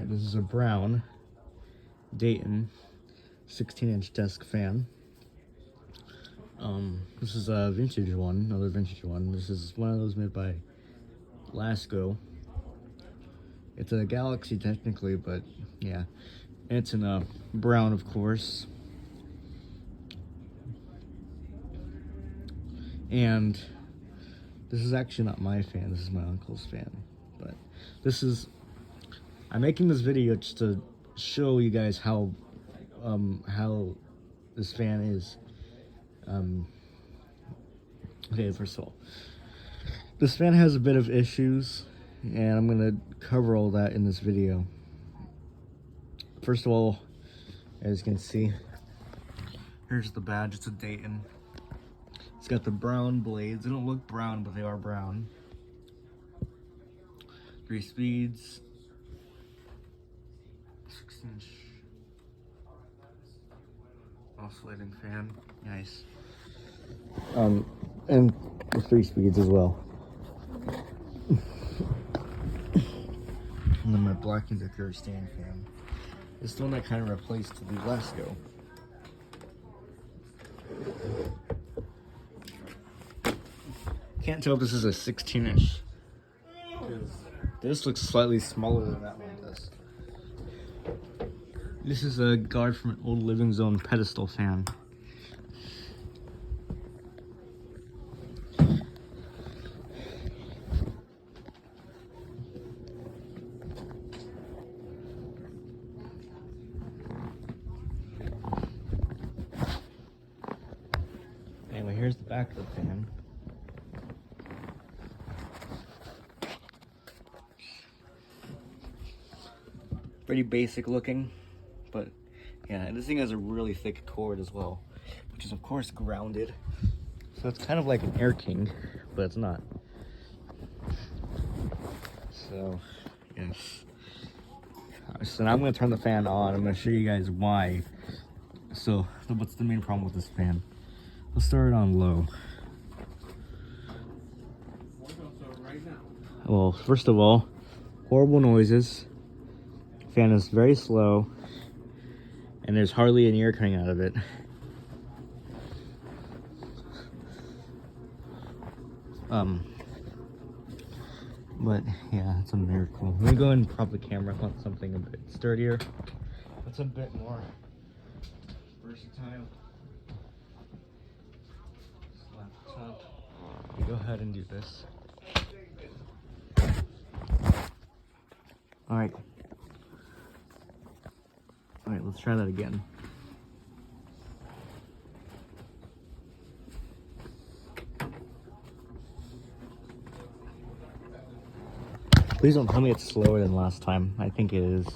This is a brown Dayton 16-inch desk fan. This is a vintage one, another vintage one. This is one of those made by Lasko. It's a Galaxy technically, but yeah. And it's in a brown, of course. And this is actually not my fan, this is my uncle's fan. But this is, I'm making this video just to show you guys how this fan is. Okay, first of all, this fan has a bit of issues, and I'm gonna cover all that in this video. First of all, as you can see, here's the badge. It's a Dayton. It's got the brown blades. They don't look brown, but they are brown. 3 speeds. 16-inch oscillating fan. Nice. And with 3 speeds as well. And then my Black & Decker stand fan. It's the one that kind of replaced the Lasko. Can't tell if this is a 16-inch. This looks slightly smaller than that one does. This is a guard from an old Living Zone pedestal fan. Anyway, here's the back of the fan. Pretty basic looking, but yeah, and this thing has a really thick cord as well, which is of course grounded. So it's kind of like an Air King, but it's not. So, yes. So now I'm going to turn the fan on. I'm going to show you guys why. So, what's the main problem with this fan? Let's start it on low. Well, first of all, horrible noises. Fan is very slow, and there's hardly any air coming out of it. But yeah, it's a miracle. Let me go ahead and prop the camera. I want something a bit sturdier. That's a bit more versatile. Laptop. Go ahead and do this. Alright, let's try that again. Please don't tell me it's slower than last time. I think it is.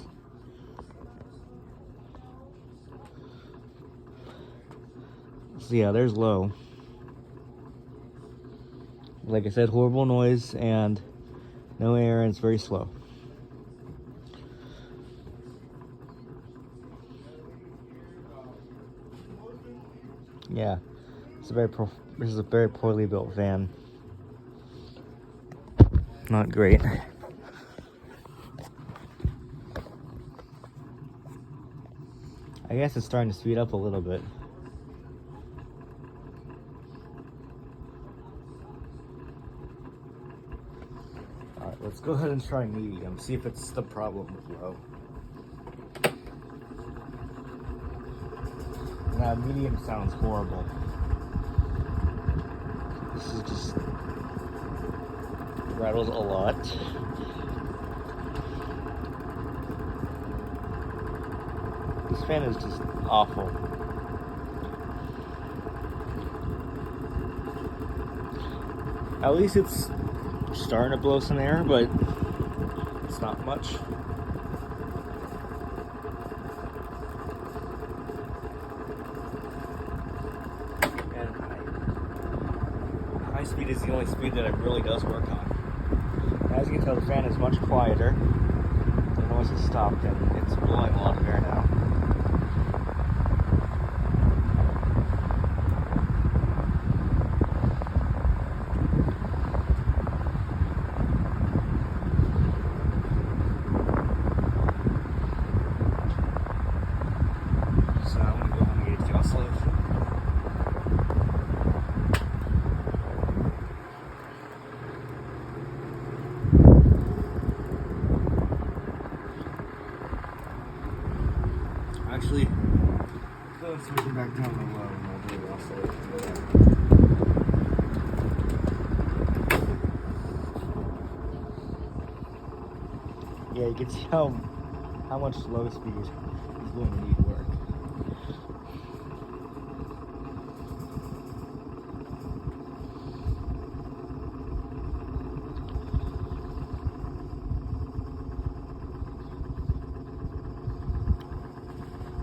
So yeah, there's low. Like I said, horrible noise and no air, and it's very slow. Yeah, this is a very poorly built van. Not great. I guess it's starting to speed up a little bit. Alright, let's go ahead and try medium, see if it's the problem with low. Now, medium sounds horrible. This is just rattles a lot. This fan is just awful. At least it's starting to blow some air, but it's not much. High speed is the only speed that it really does work on. As you can tell, the fan is much quieter. The noise has stopped and it's blowing a lot of air now. actually go switching back down the low and I'll do the oscillation. Yeah, you can see how much low speed is going to need work.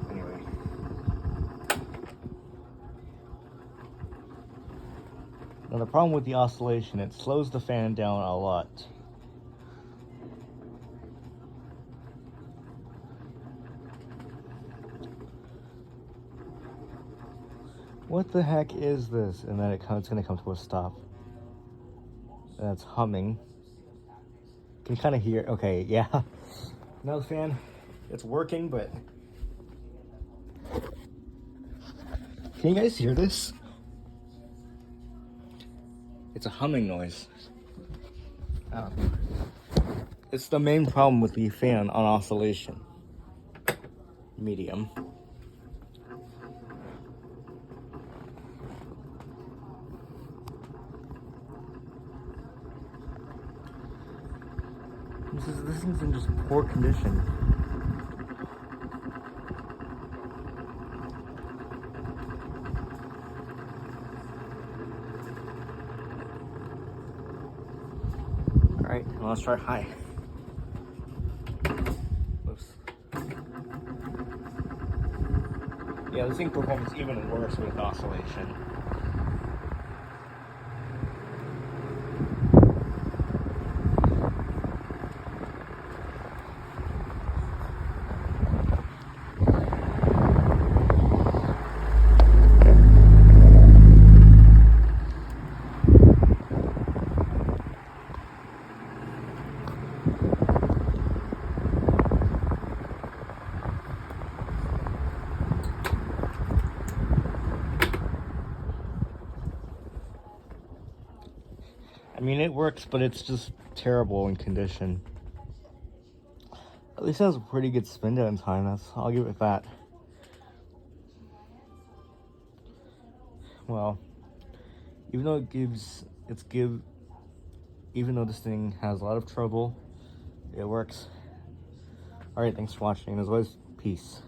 Anyway. Now the problem with the oscillation, it slows the fan down a lot. What the heck is this? And then it's going to come to a stop. And it's humming. Can you kind of hear? Okay, yeah. Now the fan, it's working, but can you guys hear this? It's a humming noise. It's the main problem with the fan on oscillation. Medium. This thing's in just poor condition. Alright, well, let's try high. Oops. Yeah, this thing performs even worse with oscillation. I mean, it works, but it's just terrible in condition. At least it has a pretty good spin down time. I'll give it that. Well, even though even though this thing has a lot of trouble, it works. Alright, thanks for watching. As always, peace.